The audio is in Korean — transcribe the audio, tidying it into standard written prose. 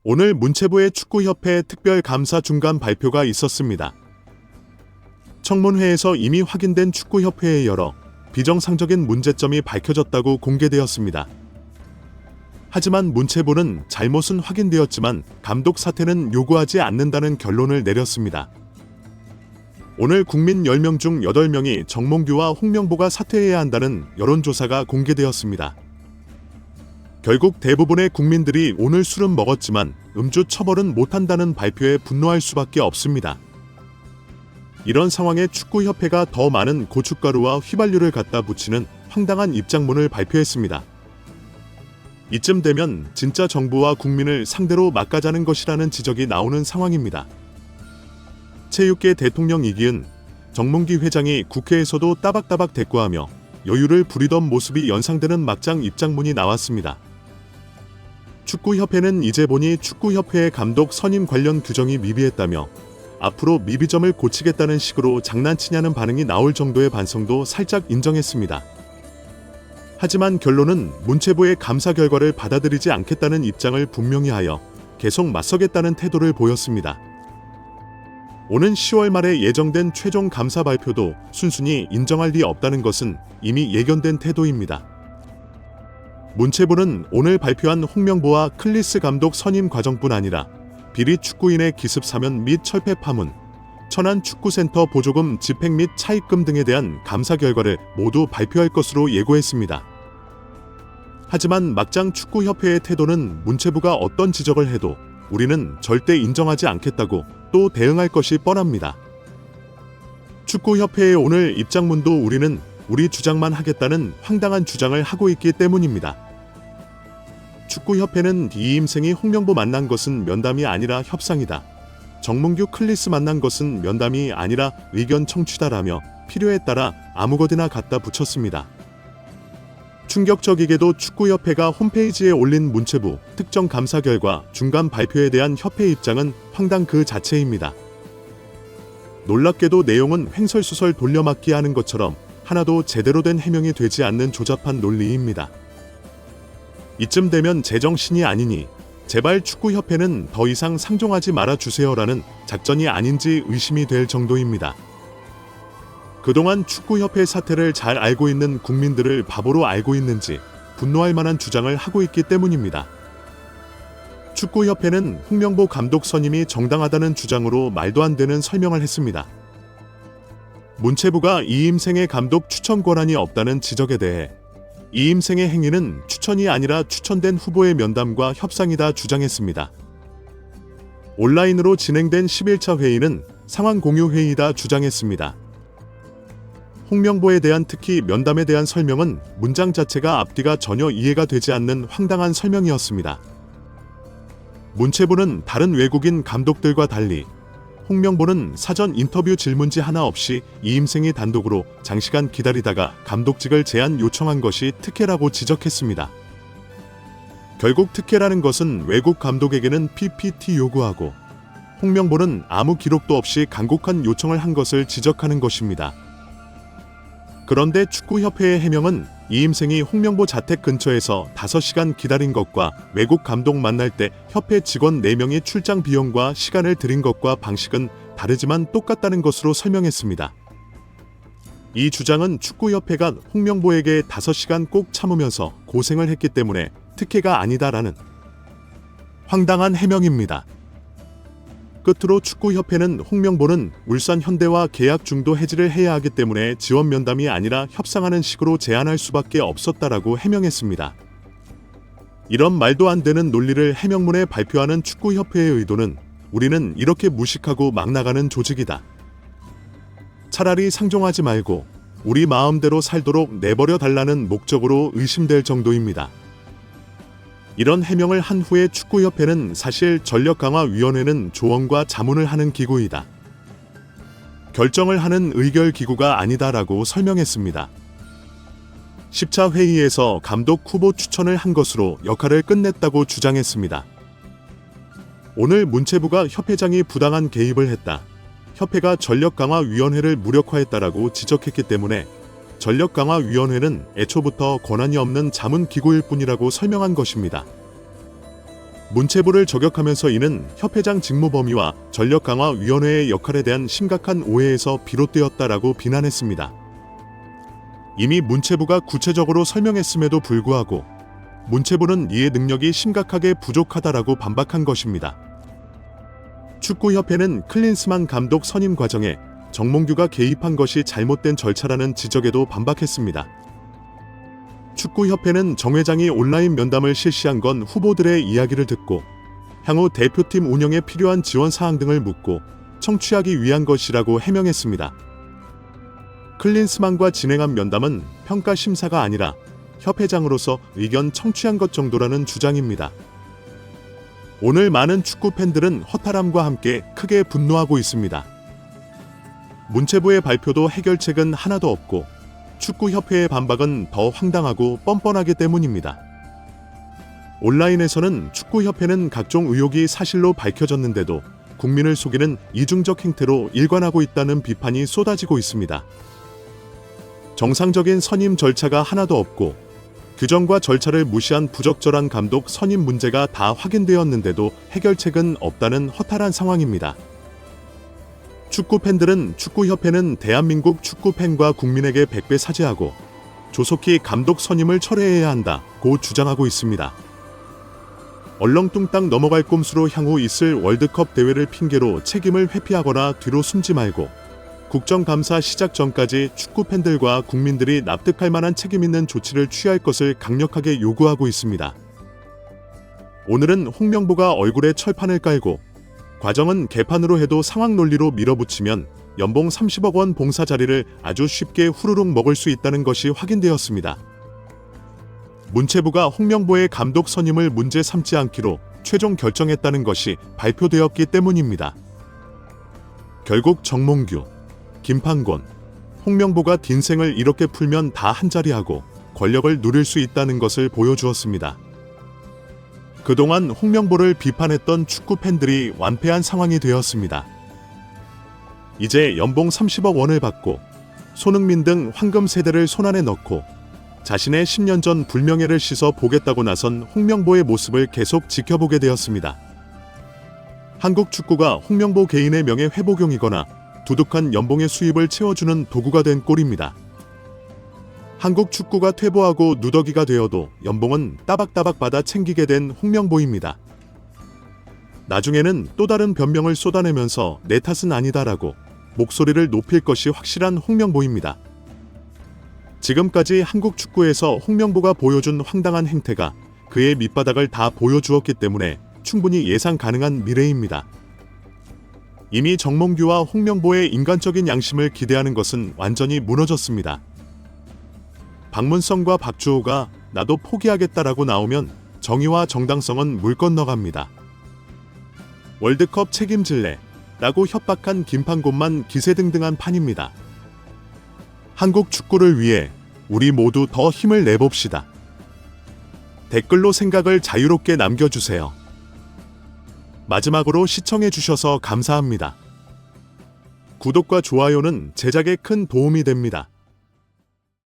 오늘 문체부의 축구협회 특별감사 중간 발표가 있었습니다. 청문회에서 이미 확인된 축구협회의 여러 비정상적인 문제점이 밝혀졌다고 공개되었습니다. 하지만 문체부는 잘못은 확인되었지만 감독 사퇴는 요구하지 않는다는 결론을 내렸습니다. 오늘 국민 10명 중 8명이 정몽규와 홍명보가 사퇴해야 한다는 여론조사가 공개되었습니다. 결국 대부분의 국민들이 오늘 술은 먹었지만 음주 처벌은 못한다는 발표에 분노할 수밖에 없습니다. 이런 상황에 축구협회가 더 많은 고춧가루와 휘발유를 갖다 붙이는 황당한 입장문을 발표했습니다. 이쯤 되면 진짜 정부와 국민을 상대로 막가자는 것이라는 지적이 나오는 상황입니다. 체육계 대통령 이기은 정몽기 회장이 국회에서도 따박따박 대꾸하며 여유를 부리던 모습이 연상되는 막장 입장문이 나왔습니다. 축구협회는 이제 보니 축구협회의 감독 선임 관련 규정이 미비했다며 앞으로 미비점을 고치겠다는 식으로 장난치냐는 반응이 나올 정도의 반성도 살짝 인정했습니다. 하지만 결론은 문체부의 감사 결과를 받아들이지 않겠다는 입장을 분명히 하여 계속 맞서겠다는 태도를 보였습니다. 오는 10월 말에 예정된 최종 감사 발표도 순순히 인정할 리 없다는 것은 이미 예견된 태도입니다. 문체부는 오늘 발표한 홍명보와 클리스 감독 선임 과정뿐 아니라 비리 축구인의 기습 사면 및 철폐 파문, 천안 축구센터 보조금 집행 및 차입금 등에 대한 감사 결과를 모두 발표할 것으로 예고했습니다. 하지만 막장 축구협회의 태도는 문체부가 어떤 지적을 해도 우리는 절대 인정하지 않겠다고 또 대응할 것이 뻔합니다. 축구협회의 오늘 입장문도 우리는 우리 주장만 하겠다는 황당한 주장을 하고 있기 때문입니다. 축구협회는 이임생이 홍명보 만난 것은 면담이 아니라 협상이다. 정몽규 클리스 만난 것은 면담이 아니라 의견 청취다라며 필요에 따라 아무거나 갖다 붙였습니다. 충격적이게도 축구협회가 홈페이지에 올린 문체부 특정 감사 결과 중간 발표에 대한 협회 입장은 황당 그 자체입니다. 놀랍게도 내용은 횡설수설 돌려막기 하는 것처럼 하나도 제대로 된 해명이 되지 않는 조잡한 논리입니다. 이쯤 되면 제정신이 아니니 제발 축구협회는 더 이상 상종하지 말아주세요라는 작전이 아닌지 의심이 될 정도입니다. 그동안 축구협회 사태를 잘 알고 있는 국민들을 바보로 알고 있는지 분노할 만한 주장을 하고 있기 때문입니다. 축구협회는 홍명보 감독 선임이 정당하다는 주장으로 말도 안 되는 설명을 했습니다. 문체부가 이임생의 감독 추천 권한이 없다는 지적에 대해 이임생의 행위는 추천이 아니라 추천된 후보의 면담과 협상이다 주장했습니다. 온라인으로 진행된 11차 회의는 상황 공유 회의다 주장했습니다. 홍명보에 대한 특히 면담에 대한 설명은 문장 자체가 앞뒤가 전혀 이해가 되지 않는 황당한 설명이었습니다. 문체부는 다른 외국인 감독들과 달리 홍명보는 사전 인터뷰 질문지 하나 없이 이임생이 단독으로 장시간 기다리다가 감독직을 제안 요청한 것이 특혜라고 지적했습니다. 결국 특혜라는 것은 외국 감독에게는 PPT 요구하고 홍명보는 아무 기록도 없이 간곡한 요청을 한 것을 지적하는 것입니다. 그런데 축구협회의 해명은 이임생이 홍명보 자택 근처에서 5시간 기다린 것과 외국 감독 만날 때 협회 직원 4명이 출장 비용과 시간을 들인 것과 방식은 다르지만 똑같다는 것으로 설명했습니다. 이 주장은 축구협회가 홍명보에게 5시간 꼭 참으면서 고생을 했기 때문에 특혜가 아니다라는 황당한 해명입니다. 끝으로 축구협회는 홍명보는 울산 현대와 계약 중도 해지를 해야 하기 때문에 지원 면담이 아니라 협상하는 식으로 제안할 수밖에 없었다라고 해명했습니다. 이런 말도 안 되는 논리를 해명문에 발표하는 축구협회의 의도는 우리는 이렇게 무식하고 막 나가는 조직이다. 차라리 상종하지 말고 우리 마음대로 살도록 내버려 달라는 목적으로 의심될 정도입니다. 이런 해명을 한 후에 축구협회는 사실 전력강화위원회는 조언과 자문을 하는 기구이다. 결정을 하는 의결기구가 아니다라고 설명했습니다. 10차 회의에서 감독 후보 추천을 한 것으로 역할을 끝냈다고 주장했습니다. 오늘 문체부가 협회장이 부당한 개입을 했다. 협회가 전력강화위원회를 무력화했다라고 지적했기 때문에 전력강화위원회는 애초부터 권한이 없는 자문기구일 뿐이라고 설명한 것입니다. 문체부를 저격하면서 이는 협회장 직무범위와 전력강화위원회의 역할에 대한 심각한 오해에서 비롯되었다라고 비난했습니다. 이미 문체부가 구체적으로 설명했음에도 불구하고 문체부는 이해 능력이 심각하게 부족하다라고 반박한 것입니다. 축구협회는 클린스만 감독 선임 과정에 정몽규가 개입한 것이 잘못된 절차라는 지적에도 반박했습니다. 축구협회는 정 회장이 온라인 면담을 실시한 건 후보들의 이야기를 듣고 향후 대표팀 운영에 필요한 지원 사항 등을 묻고 청취하기 위한 것이라고 해명했습니다. 클린스만과 진행한 면담은 평가 심사가 아니라 협회장으로서 의견 청취한 것 정도라는 주장입니다. 오늘 많은 축구 팬들은 허탈함과 함께 크게 분노하고 있습니다. 문체부의 발표도 해결책은 하나도 없고 축구협회의 반박은 더 황당하고 뻔뻔하기 때문입니다. 온라인에서는 축구협회는 각종 의혹이 사실로 밝혀졌는데도 국민을 속이는 이중적 행태로 일관하고 있다는 비판이 쏟아지고 있습니다. 정상적인 선임 절차가 하나도 없고 규정과 절차를 무시한 부적절한 감독 선임 문제가 다 확인되었는데도 해결책은 없다는 허탈한 상황입니다. 축구팬들은 축구협회는 대한민국 축구팬과 국민에게 100배 사죄하고 조속히 감독 선임을 철회해야 한다고 주장하고 있습니다. 얼렁뚱땅 넘어갈 꼼수로 향후 있을 월드컵 대회를 핑계로 책임을 회피하거나 뒤로 숨지 말고 국정감사 시작 전까지 축구팬들과 국민들이 납득할 만한 책임 있는 조치를 취할 것을 강력하게 요구하고 있습니다. 오늘은 홍명보가 얼굴에 철판을 깔고 과정은 개판으로 해도 상황 논리로 밀어붙이면 연봉 30억 원 봉사 자리를 아주 쉽게 후루룩 먹을 수 있다는 것이 확인되었습니다. 문체부가 홍명보의 감독 선임을 문제 삼지 않기로 최종 결정했다는 것이 발표되었기 때문입니다. 결국 정몽규, 김판곤, 홍명보가 딘생을 이렇게 풀면 다 한자리하고 권력을 누릴 수 있다는 것을 보여주었습니다. 그동안 홍명보를 비판했던 축구팬들이 완패한 상황이 되었습니다. 이제 연봉 30억 원을 받고 손흥민 등 황금 세대를 손안에 넣고 자신의 10년 전 불명예를 씻어 보겠다고 나선 홍명보의 모습을 계속 지켜보게 되었습니다. 한국 축구가 홍명보 개인의 명예 회복용이거나 두둑한 연봉의 수입을 채워주는 도구가 된 꼴입니다. 한국 축구가 퇴보하고 누더기가 되어도 연봉은 따박따박 받아 챙기게 된 홍명보입니다. 나중에는 또 다른 변명을 쏟아내면서 내 탓은 아니다라고 목소리를 높일 것이 확실한 홍명보입니다. 지금까지 한국 축구에서 홍명보가 보여준 황당한 행태가 그의 밑바닥을 다 보여주었기 때문에 충분히 예상 가능한 미래입니다. 이미 정몽규와 홍명보의 인간적인 양심을 기대하는 것은 완전히 무너졌습니다. 박문성과 박주호가 나도 포기하겠다라고 나오면 정의와 정당성은 물 건너갑니다. 월드컵 책임질래? 라고 협박한 김판곤만 기세등등한 판입니다. 한국 축구를 위해 우리 모두 더 힘을 내봅시다. 댓글로 생각을 자유롭게 남겨주세요. 마지막으로 시청해주셔서 감사합니다. 구독과 좋아요는 제작에 큰 도움이 됩니다.